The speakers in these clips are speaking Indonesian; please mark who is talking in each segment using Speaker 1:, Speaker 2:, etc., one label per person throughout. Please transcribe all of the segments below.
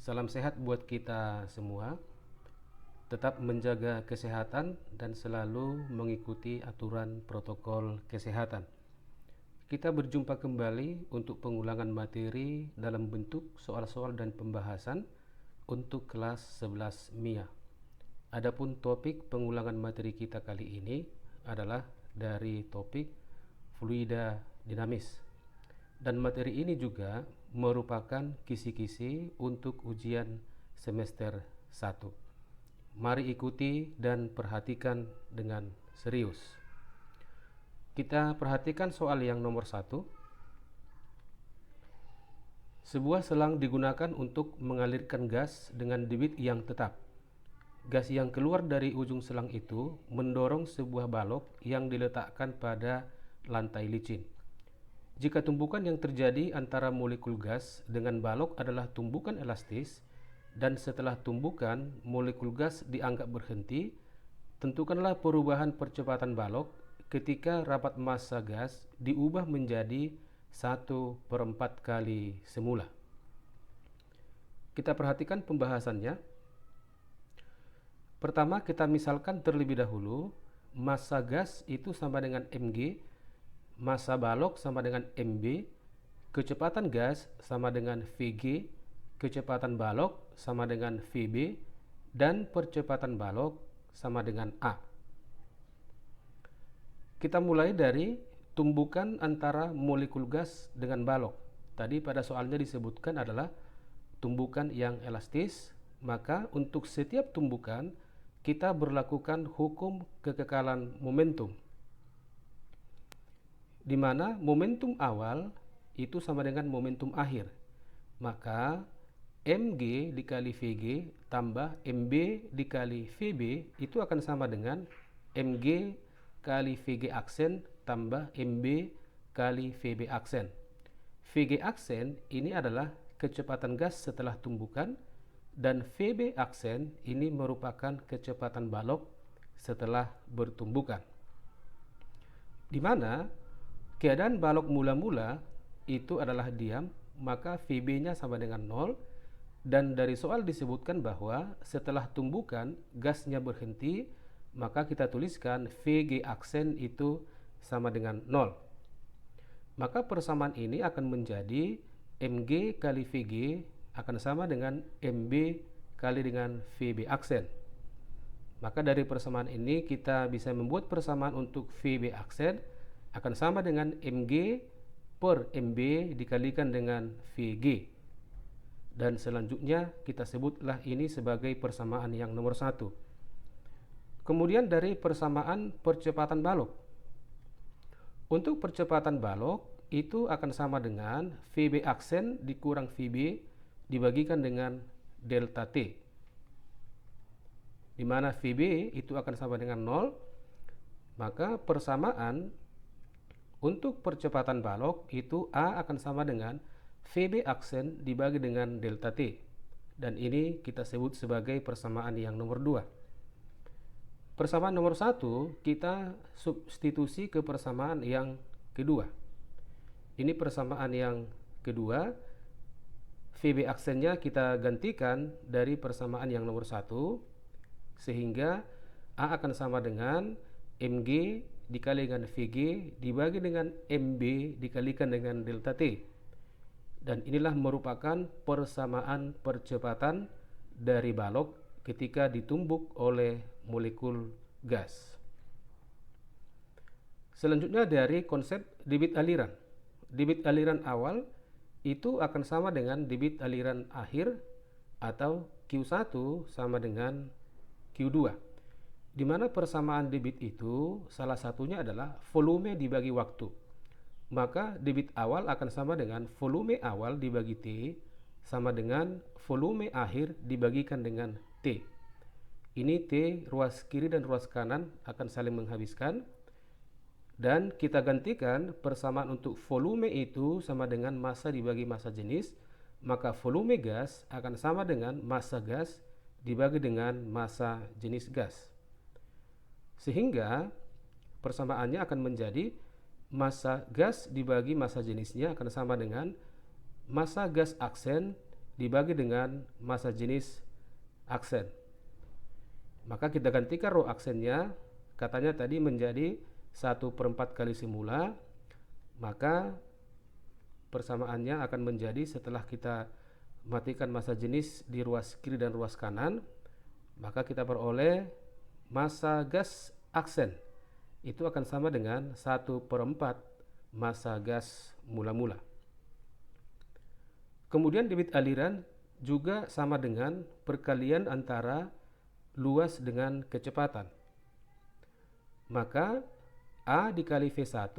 Speaker 1: Salam sehat buat kita semua. Tetap menjaga kesehatan dan selalu mengikuti aturan protokol kesehatan. Kita berjumpa kembali untuk pengulangan materi dalam bentuk soal-soal dan pembahasan untuk kelas 11 MIA. Adapun topik pengulangan materi kita kali ini adalah dari topik fluida dinamis. Dan materi ini juga merupakan kisi-kisi untuk ujian semester 1. Mari ikuti dan perhatikan dengan serius. Kita perhatikan soal yang nomor 1. Sebuah selang digunakan untuk mengalirkan gas dengan debit yang tetap. Gas yang keluar dari ujung selang itu mendorong sebuah balok yang diletakkan pada lantai licin. Jika tumbukan yang terjadi antara molekul gas dengan balok adalah tumbukan elastis, dan setelah tumbukan molekul gas dianggap berhenti, tentukanlah perubahan percepatan balok ketika rapat massa gas diubah menjadi 1/4 kali semula. Kita perhatikan pembahasannya. Pertama, kita misalkan terlebih dahulu massa gas itu sama dengan mg, massa balok sama dengan mb, kecepatan gas sama dengan vg, kecepatan balok sama dengan vb, dan percepatan balok sama dengan a. Kita mulai dari tumbukan antara molekul gas dengan balok. Tadi pada soalnya disebutkan adalah tumbukan yang elastis, maka untuk setiap tumbukan kita berlakukan hukum kekekalan momentum, di mana momentum awal itu sama dengan momentum akhir. Maka mg dikali vg tambah mb dikali vb itu akan sama dengan mg kali vg aksen tambah mb kali vb aksen. Vg aksen ini adalah kecepatan gas setelah tumbukan, dan vb aksen ini merupakan kecepatan balok setelah bertumbukan, di mana keadaan balok mula-mula itu adalah diam, maka Vb-nya sama dengan 0, dan dari soal disebutkan bahwa setelah tumbukan gasnya berhenti, maka kita tuliskan Vg aksen itu sama dengan 0. Maka persamaan ini akan menjadi Mg kali Vg akan sama dengan Mb kali dengan Vb aksen. Maka dari persamaan ini kita bisa membuat persamaan untuk Vb aksen akan sama dengan Mg per Mb dikalikan dengan Vg. Dan selanjutnya kita sebutlah ini sebagai persamaan yang nomor 1. Kemudian dari persamaan percepatan balok. Untuk percepatan balok itu akan sama dengan Vb aksen dikurang Vb dibagikan dengan delta T, di mana Vb itu akan sama dengan 0. Maka persamaan untuk percepatan balok itu A akan sama dengan Vb aksen dibagi dengan delta T, dan ini kita sebut sebagai persamaan yang nomor 2. Persamaan nomor 1 kita substitusi ke persamaan yang kedua. Ini persamaan yang kedua, Vb aksennya kita gantikan dari persamaan yang nomor 1, sehingga A akan sama dengan Mg dikali dengan Vg dibagi dengan Mb dikalikan dengan delta T. Dan inilah merupakan persamaan percepatan dari balok ketika ditumbuk oleh molekul gas. Selanjutnya dari konsep debit aliran. Debit aliran awal itu akan sama dengan debit aliran akhir, atau Q1 sama dengan Q2, di mana persamaan debit itu salah satunya adalah volume dibagi waktu. Maka debit awal akan sama dengan volume awal dibagi T sama dengan volume akhir dibagikan dengan T. Ini T ruas kiri dan ruas kanan akan saling menghabiskan, dan kita gantikan persamaan untuk volume itu sama dengan massa dibagi massa jenis, maka volume gas akan sama dengan massa gas dibagi dengan massa jenis gas. Sehingga persamaannya akan menjadi massa gas dibagi massa jenisnya akan sama dengan massa gas aksen dibagi dengan massa jenis aksen. Maka kita gantikan row aksennya, katanya tadi menjadi 1/4 kali semula, maka persamaannya akan menjadi setelah kita matikan massa jenis di ruas kiri dan ruas kanan, maka kita peroleh massa gas aksen itu akan sama dengan 1/4 massa gas mula-mula. Kemudian debit aliran juga sama dengan perkalian antara luas dengan kecepatan. Maka A dikali V1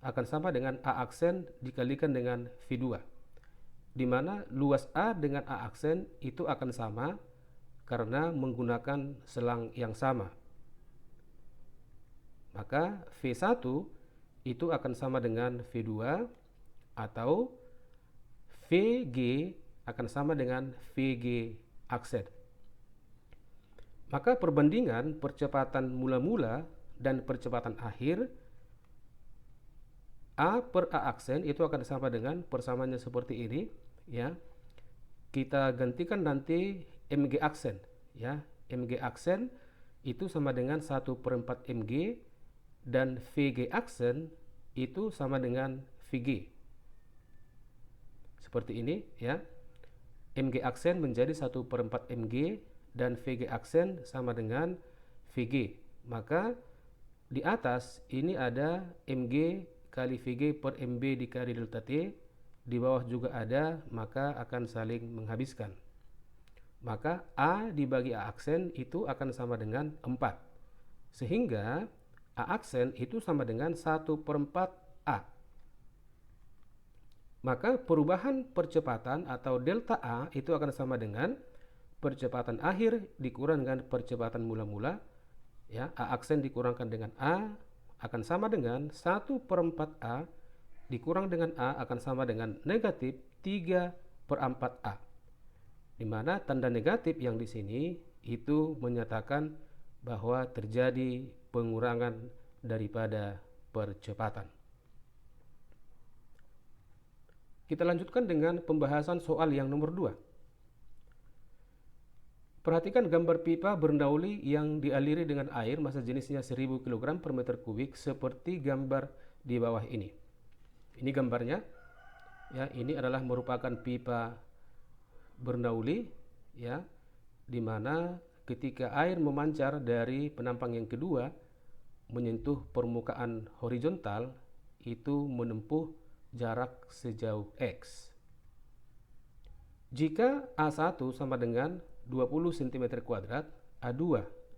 Speaker 1: akan sama dengan A aksen dikalikan dengan V2, di mana luas A dengan A aksen itu akan sama karena menggunakan selang yang sama. Maka V1 itu akan sama dengan V2 atau VG akan sama dengan VG aksen. Maka perbandingan percepatan mula-mula dan percepatan akhir A per A aksen itu akan sama dengan persamaannya seperti ini, ya. Kita gantikan nanti MG aksen, ya. MG aksen itu sama dengan 1/4 MG dan VG aksen itu sama dengan VG. Seperti ini, ya. MG aksen menjadi 1/4 MG dan VG aksen sama dengan VG. Maka di atas ini ada MG kali VG per MB dikali delta T, di bawah juga ada, maka akan saling menghabiskan. Maka A dibagi A aksen itu akan sama dengan 4. Sehingga A aksen itu sama dengan 1/4 A. Maka perubahan percepatan atau delta A itu akan sama dengan percepatan akhir dikurang dengan percepatan mula-mula, ya. A aksen dikurangkan dengan A akan sama dengan 1/4 A dikurang dengan A akan sama dengan negatif 3/4 A, di mana tanda negatif yang di sini itu menyatakan bahwa terjadi pengurangan daripada percepatan. Kita lanjutkan dengan pembahasan soal yang nomor 2. Perhatikan gambar pipa berndauli yang dialiri dengan air massa jenisnya 1000 kg per meter kubik seperti gambar di bawah ini. Ini gambarnya, ya. Ini adalah merupakan pipa berndauli, ya, di mana ketika air memancar dari penampang yang kedua menyentuh permukaan horizontal itu menempuh jarak sejauh X. Jika A1 sama dengan 20 cm², A2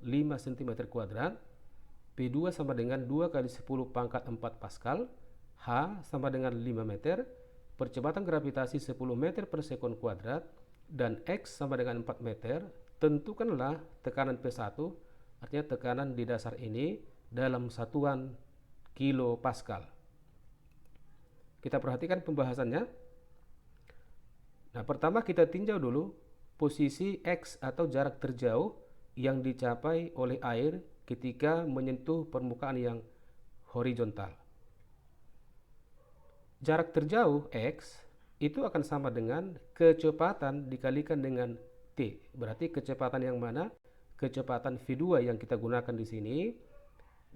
Speaker 1: 5 cm², P2 sama dengan 2 kali 10 pangkat 4 Pascal, H sama dengan 5 meter, percepatan gravitasi 10 meter per sekon kuadrat, dan X sama dengan 4 meter, tentukanlah tekanan P1, artinya tekanan di dasar ini dalam satuan kilo Pascal. Kita perhatikan pembahasannya. Nah, pertama kita tinjau dulu posisi X atau jarak terjauh yang dicapai oleh air ketika menyentuh permukaan yang horizontal. Jarak terjauh X itu akan sama dengan kecepatan dikalikan dengan T. Berarti kecepatan yang mana? Kecepatan V2 yang kita gunakan di sini,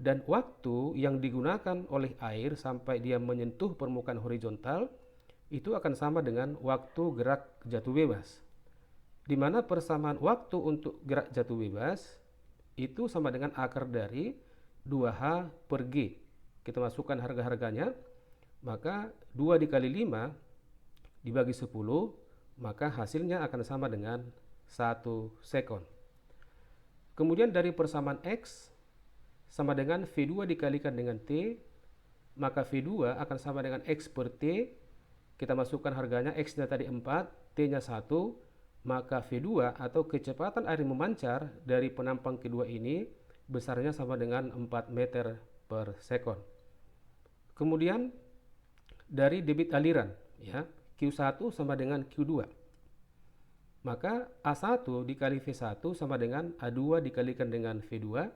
Speaker 1: dan waktu yang digunakan oleh air sampai dia menyentuh permukaan horizontal itu akan sama dengan waktu gerak jatuh bebas, di mana persamaan waktu untuk gerak jatuh bebas itu sama dengan akar dari 2H per G. Kita masukkan harga-harganya, maka 2 dikali 5 dibagi 10, maka hasilnya akan sama dengan 1 sekon. Kemudian dari persamaan X sama dengan V2 dikalikan dengan T, maka V2 akan sama dengan X per T. Kita masukkan harganya, X-nya tadi 4, T-nya 1, maka V2 atau kecepatan air memancar dari penampang kedua ini besarnya sama dengan 4 meter per sekon. Kemudian dari debit aliran, ya, Q1 sama dengan Q2. Maka A1 dikali V1 sama dengan A2 dikalikan dengan V2.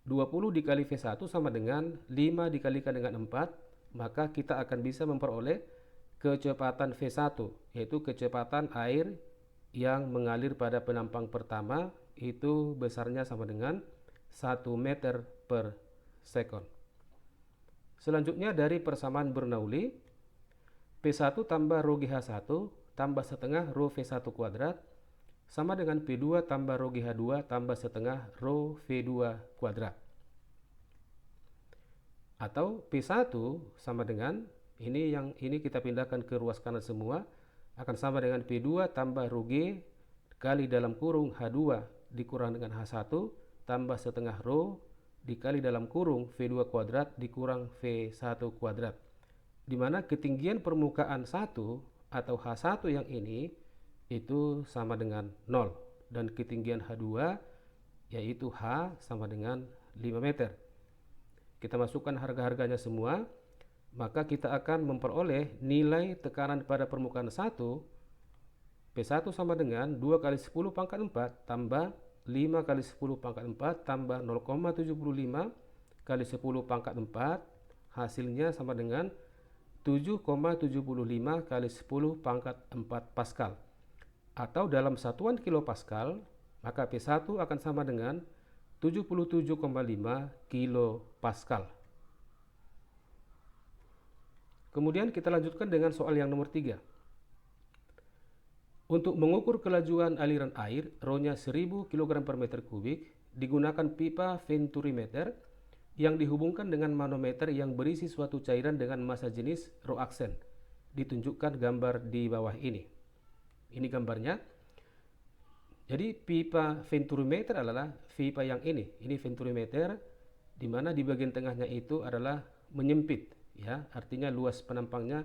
Speaker 1: 20 dikali V1 sama dengan 5 dikalikan dengan 4, maka kita akan bisa memperoleh kecepatan V1, yaitu kecepatan air yang mengalir pada penampang pertama itu besarnya sama dengan 1 meter per sekon. Selanjutnya dari persamaan Bernoulli, P1 tambah rho GH1 tambah setengah rho V1 kuadrat sama dengan P2 tambah rho GH2 tambah setengah rho V2 kuadrat. Atau P1 sama dengan, ini kita pindahkan ke ruas kanan semua, akan sama dengan P2 tambah rho G kali dalam kurung H2 dikurang dengan H1 tambah setengah rho dikali dalam kurung V2 kuadrat dikurang V1 kuadrat, di mana ketinggian permukaan 1 atau H1 yang ini itu sama dengan 0 dan ketinggian H2 yaitu H sama dengan 5 meter. Kita masukkan harga-harganya semua, maka kita akan memperoleh nilai tekanan pada permukaan 1 P1 sama dengan 2 kali 10 pangkat 4 tambah 5 kali 10 pangkat 4 tambah 0,75 kali 10 pangkat 4, hasilnya sama dengan 7,75 kali 10 pangkat 4 Pascal. Atau dalam satuan kilopascal, maka P1 akan sama dengan 77,5 kilopascal. Kemudian kita lanjutkan dengan soal yang nomor 3. Untuk mengukur kelajuan aliran air, rho-nya 1000 kg per meter kubik, digunakan pipa venturimeter yang dihubungkan dengan manometer yang berisi suatu cairan dengan massa jenis rho aksen. Ditunjukkan gambar di bawah ini. Ini gambarnya. Jadi pipa venturimeter adalah pipa yang ini venturimeter, di mana di bagian tengahnya itu adalah menyempit, ya, artinya luas penampangnya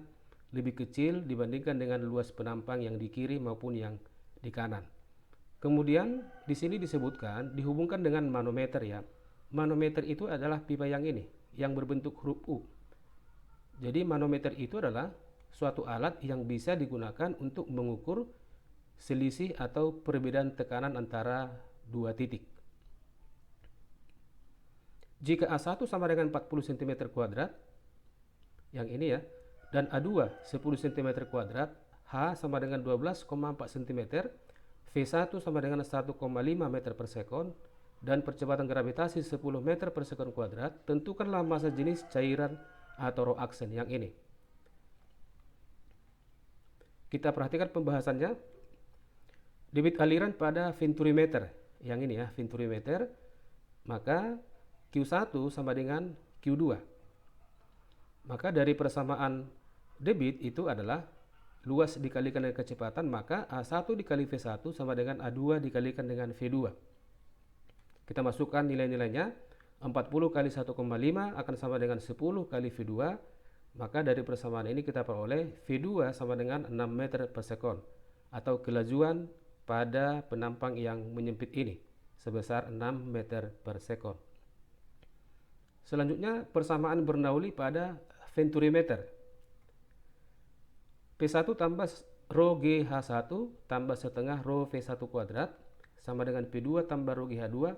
Speaker 1: lebih kecil dibandingkan dengan luas penampang yang di kiri maupun yang di kanan. Kemudian di sini disebutkan dihubungkan dengan manometer, ya. Manometer itu adalah pipa yang ini, yang berbentuk huruf U. Jadi manometer itu adalah suatu alat yang bisa digunakan untuk mengukur selisih atau perbedaan tekanan antara dua titik. Jika A1 sama dengan 40 cm kuadrat, yang ini ya, dan A2 10 cm kuadrat, H sama dengan 12,4 cm, V1 sama dengan 1,5 meter per sekon, dan percepatan gravitasi 10 meter per sekon kuadrat, tentukanlah massa jenis cairan atau rho aksen yang ini. Kita perhatikan pembahasannya. Debit aliran pada venturimeter, yang ini ya, venturimeter, maka Q1 sama dengan Q2. Maka dari persamaan debit itu adalah luas dikalikan dengan kecepatan, maka A1 dikali V1 sama dengan A2 dikalikan dengan V2. Kita masukkan nilai-nilainya, 40 kali 1,5 akan sama dengan 10 kali V2, maka dari persamaan ini kita peroleh V2 sama dengan 6 meter per sekon, atau kelajuan pada penampang yang menyempit ini sebesar 6 meter per sekon. Selanjutnya persamaan Bernoulli pada venturimeter. P1 tambah rho GH1 tambah setengah rho V1 kuadrat sama dengan P2 tambah rho GH2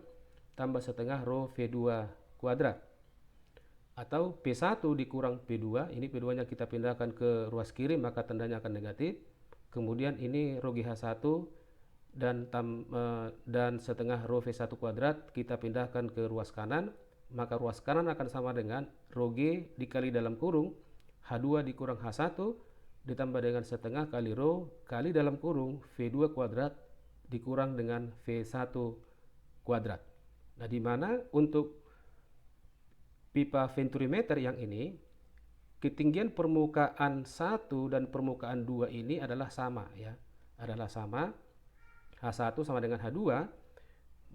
Speaker 1: tambah setengah rho V2 kuadrat. Atau P1 dikurang P2, ini P2 nya kita pindahkan ke ruas kiri maka tandanya akan negatif. Kemudian ini rho GH1 dan setengah rho V1 kuadrat kita pindahkan ke ruas kanan, maka ruas kanan akan sama dengan rho G dikali dalam kurung H2 dikurang H1 ditambah dengan setengah kali rho kali dalam kurung V2 kuadrat dikurang dengan V1 kuadrat. Nah, di mana untuk pipa venturimeter yang ini ketinggian permukaan 1 dan permukaan 2 ini adalah sama, ya. Adalah sama. H1 sama dengan H2,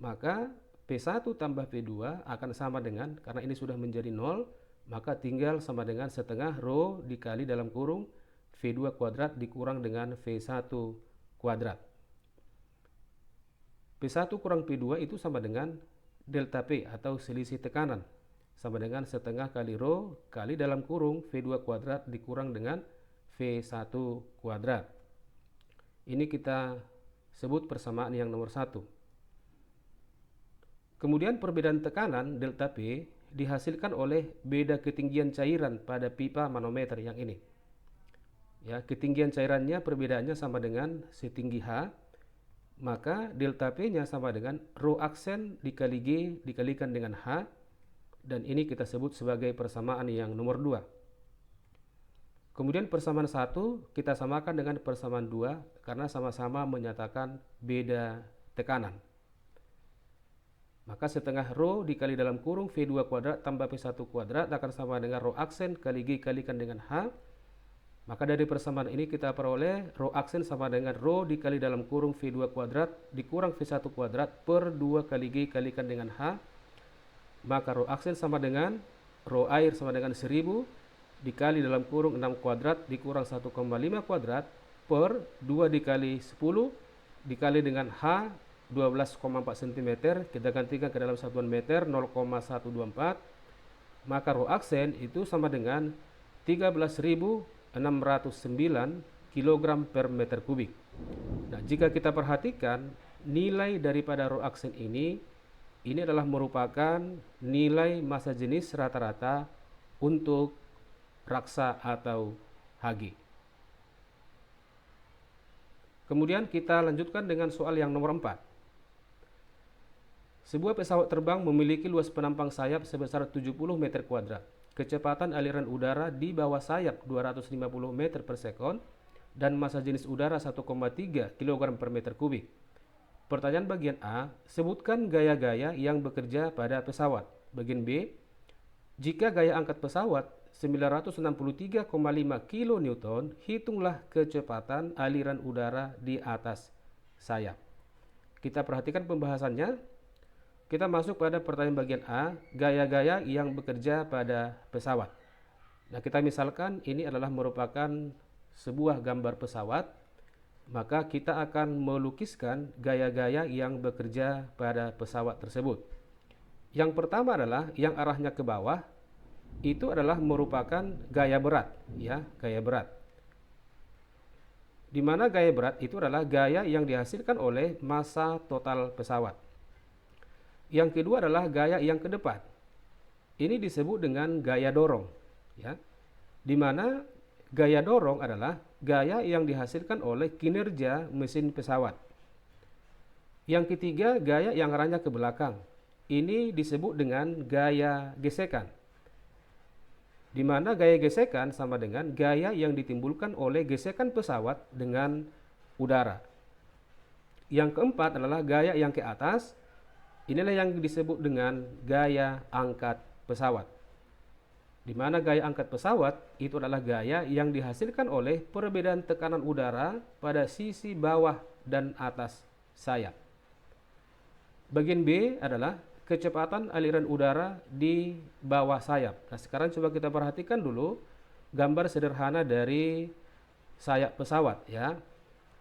Speaker 1: maka P1 tambah P2 akan sama dengan, karena ini sudah menjadi 0, maka tinggal sama dengan setengah rho dikali dalam kurung V2 kuadrat dikurang dengan V1 kuadrat. P1 kurang P2 itu sama dengan delta P atau selisih tekanan, sama dengan setengah kali rho kali dalam kurung V2 kuadrat dikurang dengan V1 kuadrat. Ini kita sebut persamaan yang nomor 1. Kemudian perbedaan tekanan delta P dihasilkan oleh beda ketinggian cairan pada pipa manometer yang ini. Ya, ketinggian cairannya perbedaannya sama dengan setinggi H, maka delta P-nya sama dengan rho aksen dikali G dikalikan dengan H, dan ini kita sebut sebagai persamaan yang nomor 2. Kemudian persamaan 1 kita samakan dengan persamaan 2 karena sama-sama menyatakan beda tekanan. Maka setengah rho dikali dalam kurung V2 kuadrat tambah P1 kuadrat akan sama dengan rho aksen kali G kalikan dengan H. Maka dari persamaan ini kita peroleh rho aksen sama dengan rho dikali dalam kurung V2 kuadrat dikurang V1 kuadrat per 2 kali G kalikan dengan H. Maka rho aksen sama dengan rho air sama dengan 1000 dikali dalam kurung 6 kuadrat dikurang 1,5 kuadrat per 2 dikali 10 dikali dengan H 12,4 cm, kita gantikan ke dalam satuan meter 0,124, maka rho aksen itu sama dengan 13.609 kg per meter kubik. Nah, jika kita perhatikan nilai daripada rho aksen ini adalah merupakan nilai massa jenis rata-rata untuk raksa atau Hg. Kemudian kita lanjutkan dengan soal yang nomor 4. Sebuah pesawat terbang memiliki luas penampang sayap sebesar 70 meter kuadrat. Kecepatan aliran udara di bawah sayap 250 meter per sekon dan massa jenis udara 1,3 kg per meter kubik. Pertanyaan bagian A, sebutkan gaya-gaya yang bekerja pada pesawat. Bagian B, jika gaya angkat pesawat 963,5 kN, hitunglah kecepatan aliran udara di atas sayap. Kita perhatikan pembahasannya. Kita masuk pada pertanyaan bagian A, gaya-gaya yang bekerja pada pesawat. Nah, kita misalkan ini adalah merupakan sebuah gambar pesawat, maka kita akan melukiskan gaya-gaya yang bekerja pada pesawat tersebut. Yang pertama adalah yang arahnya ke bawah, itu adalah merupakan gaya berat, ya, gaya berat. Di mana gaya berat itu adalah gaya yang dihasilkan oleh massa total pesawat. Yang kedua adalah gaya yang ke depan. Ini disebut dengan gaya dorong, ya. Di mana gaya dorong adalah gaya yang dihasilkan oleh kinerja mesin pesawat. Yang ketiga, gaya yang arahnya ke belakang. Ini disebut dengan gaya gesekan. Di mana gaya gesekan sama dengan gaya yang ditimbulkan oleh gesekan pesawat dengan udara. Yang keempat adalah gaya yang ke atas. Inilah yang disebut dengan gaya angkat pesawat. Di mana gaya angkat pesawat itu adalah gaya yang dihasilkan oleh perbedaan tekanan udara pada sisi bawah dan atas sayap. Bagian B adalah kecepatan aliran udara di bawah sayap. Nah, sekarang coba kita perhatikan dulu gambar sederhana dari sayap pesawat, ya.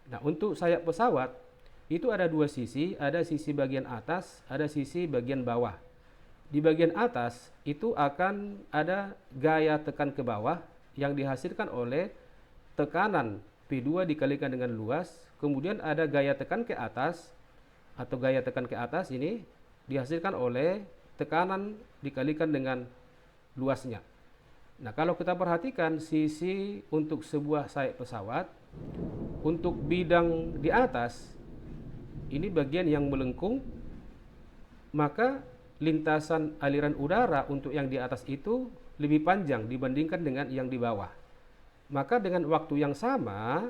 Speaker 1: Nah, untuk sayap pesawat itu ada dua sisi, ada sisi bagian atas, ada sisi bagian bawah. Di bagian atas itu akan ada gaya tekan ke bawah yang dihasilkan oleh tekanan P2 dikalikan dengan luas, kemudian ada gaya tekan ke atas atau gaya tekan ke atas ini dihasilkan oleh tekanan dikalikan dengan luasnya. Nah, kalau kita perhatikan sisi untuk sebuah sayap pesawat, untuk bidang di atas ini bagian yang melengkung, maka lintasan aliran udara untuk yang di atas itu lebih panjang dibandingkan dengan yang di bawah. Maka dengan waktu yang sama,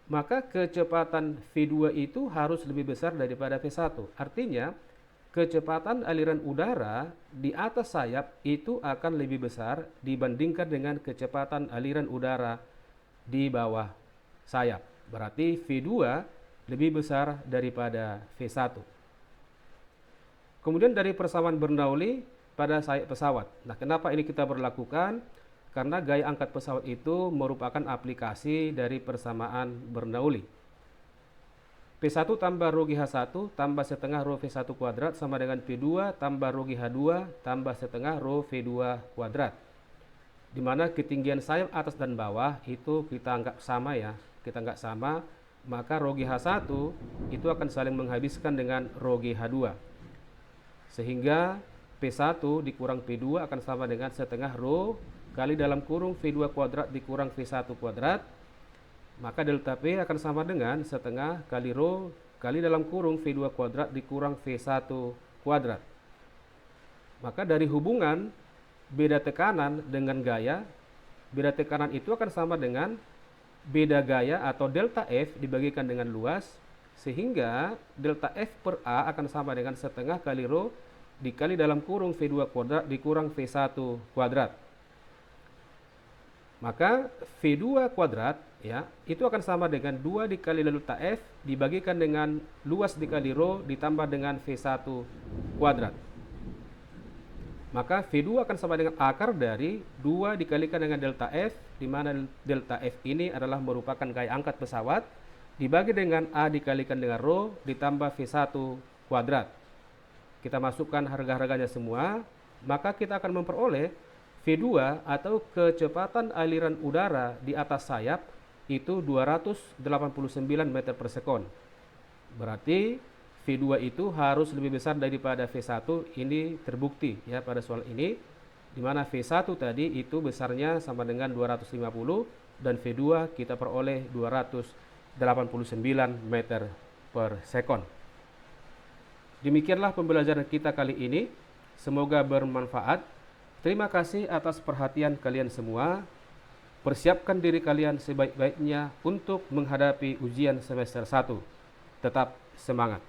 Speaker 1: maka kecepatan V2 itu harus lebih besar daripada V1. Artinya, kecepatan aliran udara di atas sayap itu akan lebih besar dibandingkan dengan kecepatan aliran udara di bawah sayap. Berarti V2 lebih besar daripada V1. Kemudian dari persamaan Bernoulli pada sayap pesawat. Nah, kenapa ini kita berlakukan? Karena gaya angkat pesawat itu merupakan aplikasi dari persamaan Bernoulli. P1 tambah rho GH1 tambah setengah rho V1 kuadrat sama dengan P2 tambah rho GH2 tambah setengah rho V2 kuadrat. Di mana ketinggian sayap atas dan bawah itu kita anggap sama, ya. Kita anggap sama. Maka rho GH1 itu akan saling menghabiskan dengan rho GH2. Sehingga P1 dikurang P2 akan sama dengan setengah rho kali dalam kurung V2 kuadrat dikurang V1 kuadrat. Maka delta P akan sama dengan setengah kali rho kali dalam kurung V2 kuadrat dikurang V1 kuadrat. Maka dari hubungan beda tekanan dengan gaya, beda tekanan itu akan sama dengan beda gaya atau delta F dibagikan dengan luas, sehingga delta F per A akan sama dengan setengah kali rho dikali dalam kurung V2 kuadrat dikurang V1 kuadrat. Maka V2 kuadrat ya, itu akan sama dengan 2 dikali delta F dibagikan dengan luas dikali rho ditambah dengan V1 kuadrat. Maka V2 akan sama dengan akar dari 2 dikalikan dengan delta F, di mana delta F ini adalah merupakan gaya angkat pesawat, dibagi dengan A dikalikan dengan rho ditambah V1 kuadrat. Kita masukkan harga-harganya semua, maka kita akan memperoleh V2 atau kecepatan aliran udara di atas sayap itu 289 meter per sekon. Berarti V2 itu harus lebih besar daripada V1. Ini terbukti ya pada soal ini, di mana V1 tadi itu besarnya sama dengan 250 dan V2 kita peroleh 289 meter per sekon. Demikianlah pembelajaran kita kali ini. Semoga bermanfaat. Terima kasih atas perhatian kalian semua. Persiapkan diri kalian sebaik-baiknya untuk menghadapi ujian semester 1. Tetap semangat.